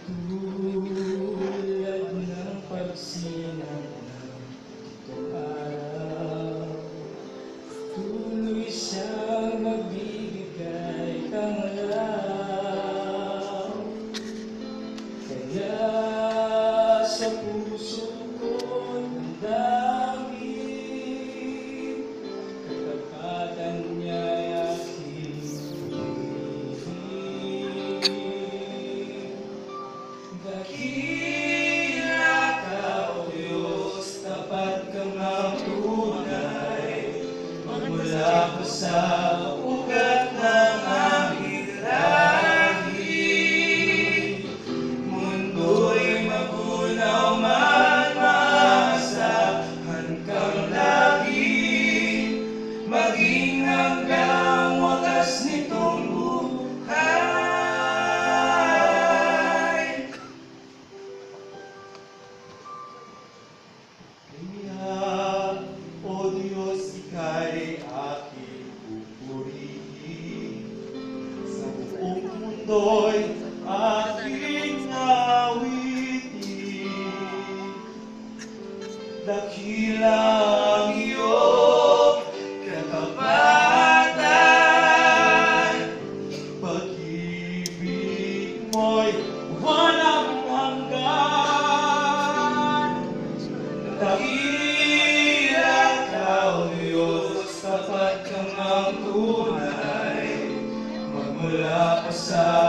Tulad ng pagsilang ng itong araw, tuloy siyang magbibigay kangalaw. Kaya sa puso ko ng damig, katapatan niya'y aking hinihiling. Dakila ka, O Diyos, tapat kang ang tunay, magmula ko sa ugat ng aming lahi. Mundo'y magunaw man, maasahan kang lagi, maging hanggang wakas nitong buhay. Kaya, O Diyos, Ika'y aking pupurihin, sa buong mundo'y aking awitin. Dakila ang iyong katapatan, pag-ibig mo'y walang hanggan. Dakila ka, O Diyos, tapat kang ang tunay, magmula pa sa